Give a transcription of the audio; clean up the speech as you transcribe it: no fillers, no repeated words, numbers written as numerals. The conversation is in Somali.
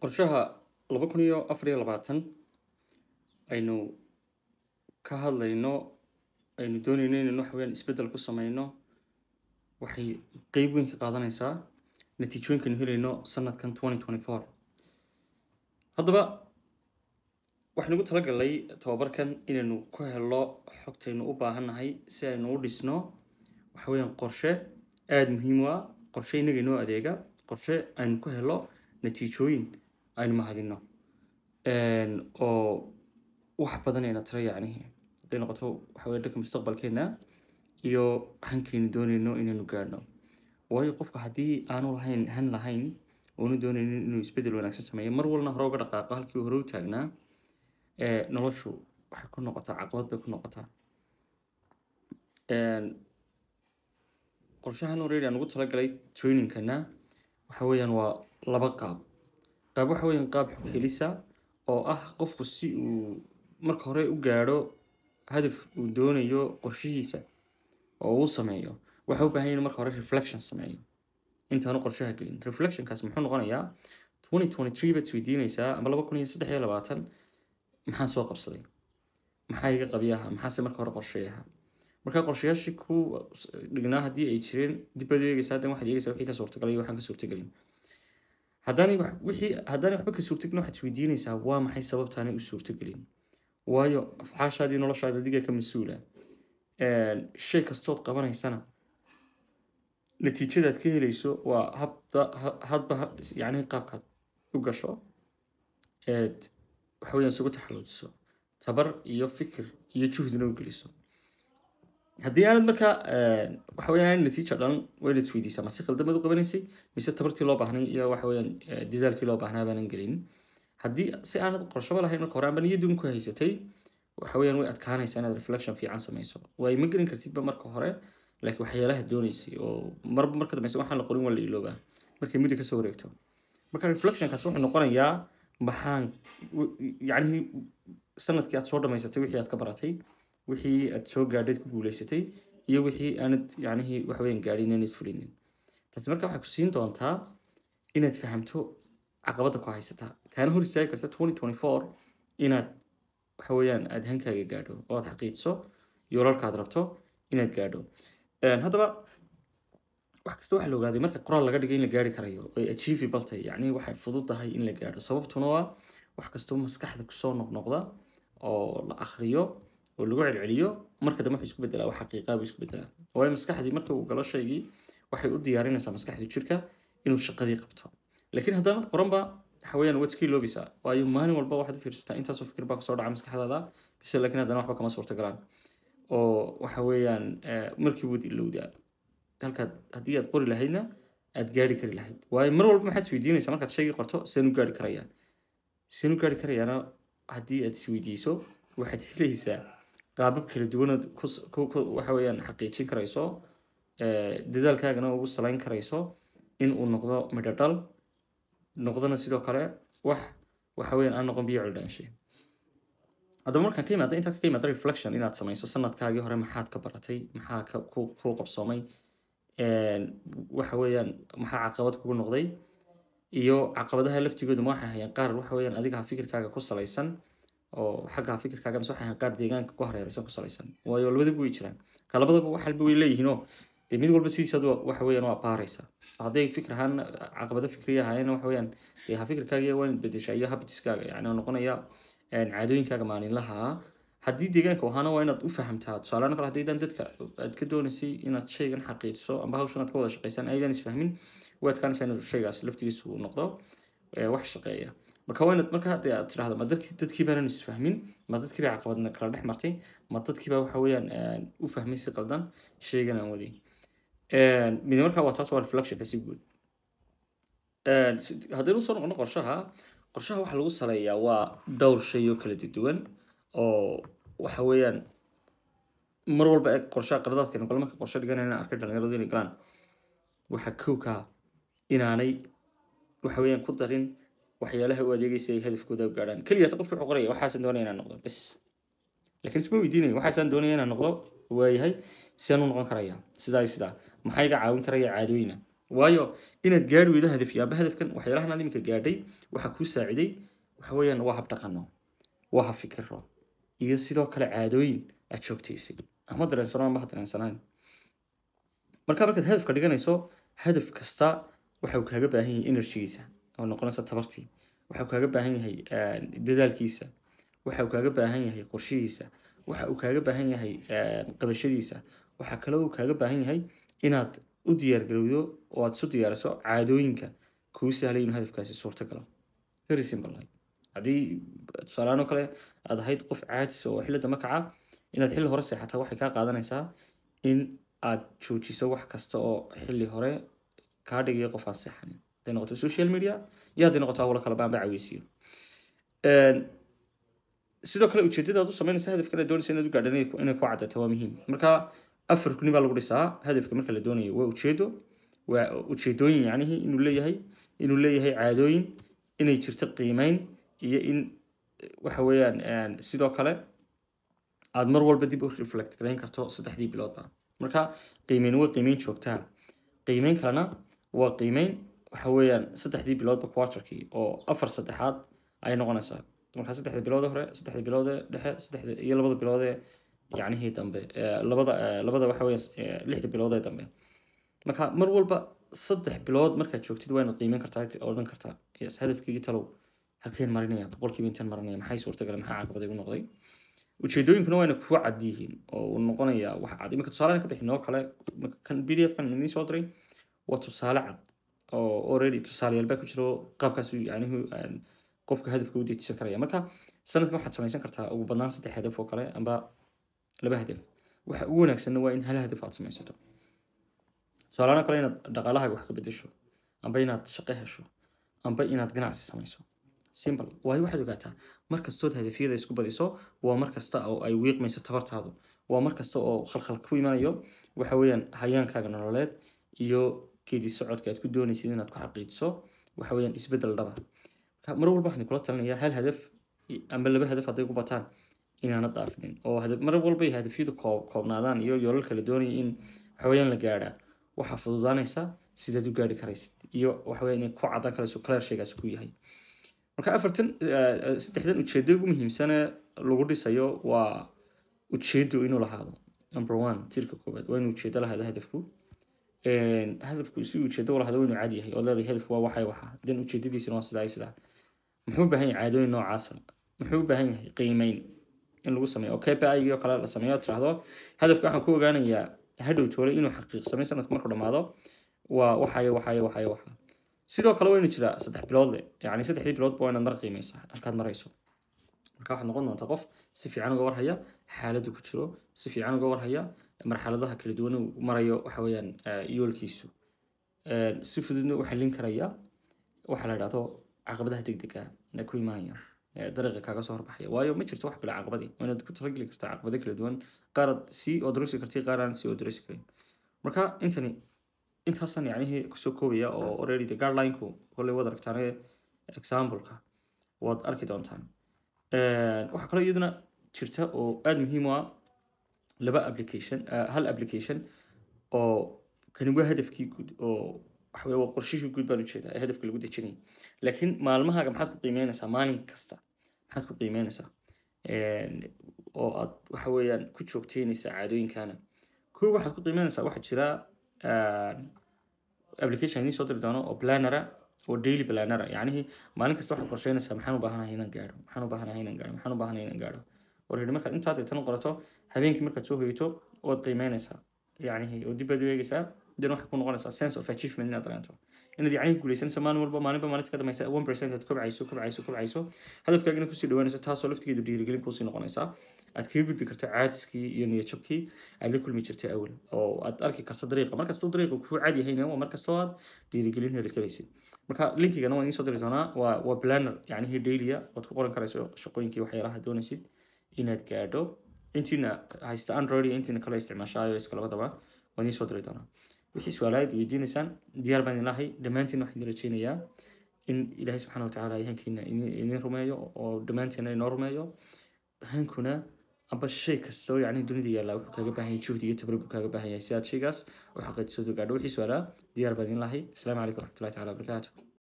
qorshaha 2024 aynu ka hadlayno aynu doonayno inaynu wax weyn isbedel ku sameyno waxay qayb weyn ka qaadanaysaa natiijooyinkan helayno sanadkan 2024 haddaba waxaan ugu talagalay tababarkan inaynu ku helo xogtaynu u baahannahay si aynu u dhisno waxa weeyaan qorshe aad muhiim u ah qorshe inaga inoo adeega qorshe aynu ku helo natiijooyin aynu mahadino oo wax badan ayna tira yacni haday noqoto waxa weeye dhanka mustaqbalkeena iyo hankaynu doonayno inaynu gaadhno waayo qofka haddii aanu lahayn oonu doonaynin inuu isbedel wanaagsan sameeyo mar walna hore uga dhaqaaqo halkii hore u taagnaa noloshu waxay ku noqotaa caqabad bay ku noqotaa qorshahan already aan ugu talagalay trainingkana waxa weeyaan waa laba qaab waxa weeyaan qaab xog helisa oo ah qofku si uu marka hore u gaadho hadaf uu doonayo qorshihiisa oo uu sameeyo waxa uu baahan yahay marka hore reflection sameeyo intaanu qorshaha gelin reflectionkaas muxuu noqonayaa 2023 baad isweydiinaysaa ama 2023 maxaa soo qabsaday maxaa iga qabiyaha maxaase marka hore qorsheeyaha marka qorshayaashii ku dhignaa haddii ay jireen dib baad eegaysaa haddana waxaad eegaysaa wixii ka suurtagalay iyo waxaan ka suurtagelin haddana waxba ka suurtagelin waxaad isweydiinaysaa waa maxay sababtaanay u suurtagelin waayo afcaashaadii noloshaada adiga ka mas-uula shay kastood qabanaysana natiijadaad ka helayso waa hadba yacni qaabkaad u gasho waxa weeyaan isugu taxalluujiso tabar iyo fikir iyo juhdina u geliso haddii aanad markaa waxa weeyaan natiijo dhan waa inaad isweydiisaa ma si khaldamad u qabanaysay mise tabartii loo baahnay iyo waxa weeyaan dadaalkii loo baahnaa baanan gelin haddii si aanad qorshaba lahayn marka hore amba niyadun ku haysatay waxa weeyaan way adkaanaysaa inaad reflection fiican samayso way ma gelin kartidba marka hore laakiin waxyaalaha doonaysay oo marka dambaysa waxaan la qorin waa la iloobaa markay muddo kasoo wareegto marka reflectionkaas wuxuu noqonayaa maxaan yacni sanadkii aad soo dhamaysatay wixii aad ka baratay wixii aad soo gaadhayd ku guulaysatay iyo wixii aanad yacni waxa weeyaan gaadhin inaad fulinin taasi marka waxay ku siin doontaa inaad fahamto caqabadda ku haysataa kaana hor istaagi karta 2024 inaad waxa weeyaan aad hankaaga gaadho oo aad xaqiijiso yoolalkaad rabto inaad gaadho haddaba wax kasta waxa la ogaaday marka qoraal laga dhigay in la gaari karayo ay achievable tahay yacni waxay fududahay in la gaadho sababtuna waa wax kastoo maskaxda kusoo noqnoqda oo la akhriyo oo lagu celceliyo marka dambe wuxuu isku bedelaa wax xaqiiqa buu isku bedelaa waayo maskaxdii marka uu galo shaygii waxay u diyaarinaysaa maskaxdii jirka inuu shaqadii qabto laakiin haddaanad qoranba waxa weeyaan waad iska iloobaysaa waayo maalin walba waxaad u fiirsataa intaasoo fikir baa kasoo dhaca maskaxdaada bise laakiin haddana waxba kama suurtagalaan oo waxa weeyaan markii wood ilowdaa halkaad haddii aad qori lahaydna aad gaari kari lahayd waayo mar walba maxaad isweydiinaysaa markaad shaygii qorto seen u gaari karayaana haddii aad isweydiiso waxaad helaysaa qaabab kala duwanaad waxa weeyaan xaqiijin karayso dadaalkaagana ugu salayn karayso in uu noqdo midho dhal noqdona sidoo kale waxa weeyaan aan noqon biyo cildhaanshay haddaba markaan ka imaada intaa ka imaada reflection inaad samayso sanadkaagii hore maxaad ka baratay maxaa ku qabsoomay waxa weeyaan maxaa caqabad kugu noqday iyo caqabadaha laftigoodu ma waxay hayaan qaar waxa weeyaan adiga fikirkaaga ku salaysan oo xagga fikirkaaga mise waxay hayaan qaar deegaanka ku hareeraysan ku salaysan waayo labadaba way jiraan ka labadaba wax walba way leeyihiinoo dee mid walba sidiisaad waxa weeyaan waa baaraysaa hadday fikir ahaan caqabado fikriya ahaayeen waxa weeyaan dee fikirkaaga waa inaad bedeshaa iyo habitiskaaga yacni oo noqonaya caadooyinkaaga maalinlaha haddii deegaanka ahaana waa inaad u fahamtaa tusaalahaan kale haddaydan dadka aad ka doonaysay inaad shaygan xaqiijiso amba hawshan aad ka wada shaqaysaan aydan isfahmin way adkaanaysaa inuu shaygaas laftigiisu uu noqdo wax shaqeeya marka waa inaad marka haddii aad tiraahdo ma dadkii baanan isfahmin ma dadkii baa caqabadna kala dhex martay ma dadkii baa waxa weeyaan u fahmay si qaldan shaygan aan waday mid markaa waa taas waa reflectionka si guud haddaynu soo noqono qorshaha waxaa lagu saleeyaa waa dhowr shay oo kala duwan oo waxa weeyaan mar walba qorshaha qaladaadkeena kale marka qorshe dhiganayna arkay dhalinyaradu inay galaan waxaa kowka inaanay waxa weeyaan ku darin waxyaalaha u adeegaysa ay hadafkooda u gaadhaan keliyaata qofka wuxuu qoraya waxaasan doonaya inaan noqdo bes laakiin isma weydiinayo waxaasaan doonaya inaan noqdo waayahay sidaan u noqon karaya sidaa maxaa iga caawin karaya caadooyina waayo inaad gaari weydo hadaf yaaba hadafkan waxyaalahan aad iminka gaadhay waxa kuu saaciday waxa weeyaan waa hab dhaqano waa hab fikiro iyo sidoo kale caadooyin aad joogtaysay ama dareensano ama dareensanaan markaad hadafka dhiganayso hadaf kasta waxa uu kaaga baahan yahay energy-giisa oo noqonaysa tabartii waxa uu kaaga baahan yahay dadaalkiisa waxa uu kaaga baahan yahay qorshihiisa waxa uu kaaga baahan yahay qabashadiisa waxa kale oo kaaga baahan yahay inaad u diyaar garowdo oo aad isu diyaariso caadooyinka kuu sahlay inuu hadafkaasi suurta galo very simple haddii tusaalahaan oo kale aad ahayd qof caajis oo xilli dambe kaca inaad xilli hore seexataa waxay kaa qaadanaysaa in aad joojiso wax kasta oo xilli hore kaa dhigaya qof aan seexanin hadday noqoto social media iyo hadday noqoto hawlo kale baanba caweysiyo sidoo kale ujeedada aad u samaynaysa hadafka aad doonaysa inaad u gaadho inay ku caddaata waa muhiim marka afar kuni baa lagu dhisaa hadafka marka la doonayo waa ujeedooyin yacnihi inuu leeyahay caadooyin inay jirto qiimeyn iyo in waxa weeyaan sidoo kale aad mar walba dib u reflect garayn karto 3 biloodba marka qiimeyn waa qiimeyn joogtaa qiimeyn kalena waa qiimeyn waxa weeyaan 3 biloodba quarterkii oo 4 saddexaad ay noqonaysaa marka 3 bilood hore 3 bilood dhexe 3 iyo 2 bilood yacnihi dambe labada waxa weeyaan 6 bilood ee dambe marka mar walba 3 bilood markaad joogtid waa inaad qiimeyn kartaa oo dhan kartaa yes hadafkii talow halkeen marinaya boqolkiiba intaan marinaya maxay suurtagal maxaa caqabad igu noqday ujeedooyinkuna waa inay ku cad yihiin oo uu noqonaya wax cad iminka tusaale ka bixin oo kale kan PDF kan idin soo diray waa tusaale cad oo already tusaalayaal baa ku jiro qaabkaas yacnihi qofka hadafka u dejisan karaya marka sanadkan waxaad samaysan kartaa ugu badnaan 3 hadaf oo kale amba 2 hadaf waxa ugu wanaagsan waa in hal hadaf aad samaysato tusaalahan kale inaad dhaqaalahaaga wax ka bedesho amba inaad shaqo hesho amba inaad ganacsi samayso simple waayo waxaad ogaataa markastood hadafyada isku badiso waa markasta oo ay wiiqmayso tabartaadu waa markasta oo khalkhal ku imanayo waxa weeyaan hayaankaaga nololeed iyo geedi socodka aad ku doonaysid inaad ku xaqiijiso waxa weeyaan isbedel dhaba mar walba waxaan kula talinayaa hal hadaf amba 2 hadaf hadday ku bataan inaanad dhaafinin oo mar walba ay hadafyadu koobnaadaan iyo yoolal kala doonaya in waxa weeyaan la gaadhaa waxa fududaanaysa sidaad u gaari karaysid iyo waxa weeyaan in ku cadaan karayso clear shaygaas ku yahay marka afartan 3 ujeedo ugu muhiimsan lagu dhisayo waa ujeedo inuu lahaado number 1 tirka koobaad waa inuu ujeedo lahaado hadafku si ujeedo lahaado waa inuu caadi yahay oo leedahay hadaf waa waxay waxa dan ujeedadiisuna waa sidaa muxuu baahan yahay caadooyin noocaas muxuu baahan yahay qiimeyn in lagu sameeyo KPI iyo kala la sameeyo tiraahdo hadafka waxaan ku ogaanayaa hadhow toole inuu xaqiiqsamay sanadka markuu dhamaado waa waxay sidoo kale waa inuu jiraa 3 bilood yani 3 bilood waa inaad mar qiimeysaa halkaad marayso marka waxaad noqon doontaa qof si fiican uga warhaya xaaladdu ku jiro si fiican uga warhaya marxaladaha kala duwan uu marayo waxa weeyaan yoolkiisu si fududna u xallin karaya waxa la yiraahdo caqabadaha degdega ah ku imaanaya dariiqa kaaga soo horbaxaya waayo ma jirto wax bila caqabadi waa inaad ku talagali kartaa caqabado kala duwan qaar si oo darasi kartay qaar aan si oo darasi karin marka intaasan yacnihi kusoo koobaya oo already the guideline-ku kolley wada aragtaan example-ka waad arki doontaan waxa kale iyaduna jirta oo aad muhiim u ah hal application oo kani waa hadafkii guud oo waxa weeye waa qorshihii guud baan u jeedaa ee hadafka lagu dejinay laakiin maalmahaaga maxaad ku qiimeynaysaa maalin kasta maxaad ku qiimeynaysaa oo aad waxa weeyaan ku joogteynaysaa caadooyinkaana koow waxaad ku qiimeynaysaa waxaa jira application idin soo diri doono oo plannera oo daily plannera yacnihi maalin kasta waxaad qorsheynaysaa maxaan u baahanahay inaan gaadho already markaad intaad tan qorato habeenkii markaad soo hoyto waad qiimeynaysaa yacnihi oo dib baad u eegaysaa dan waxay ku noqonaysaa sense of achievement inaad dareento inaad yacni guulaysanaysa maalinta ka dambaysa 1% aad kobcayso hadafkaagina kusii dhawaanaysa taasoo laftigeedu dhiirigelin kuusii noqonaysaa aad kaga gudbi karto caadiskii iyo niyadjabkii aad la kulmi jirtay awal oo aad arki karto dariiqa markastuu dariiqa kuu caadi yahayna waa markastoo aad dhiirigelin heli karaysid marka linkigana waan idiin soo diri doonaa waa planner yacnihi dailya ood ku qoran karayso shaqooyinkii waxyaalaha doonaysid inaad gaadho intiina haysta android iyo intiina kale isticmaasha iOS labadaba waan idiin soo diri doonaa wixii su'aalaad weydiinaysaan diyaar baan ilahay dhammaantiin waxaan rajaynayaa in ilaahay subxaana wa tacaala yahankiina idin rumeeyo oo dhammaantiina inoo rumeeyo hankuna amba shay kasta oo yacni dunida yaalla wuxuu kaaga baahan yahay juhdi iyo tabar buu kaaga baahan yahay si aad shaygaas u xaqiijiso gaadho wixii su'aalaa diyaar baan idin lahay. Asalaamu calaykum waraxmatullahi tacaala wabarakaatuh.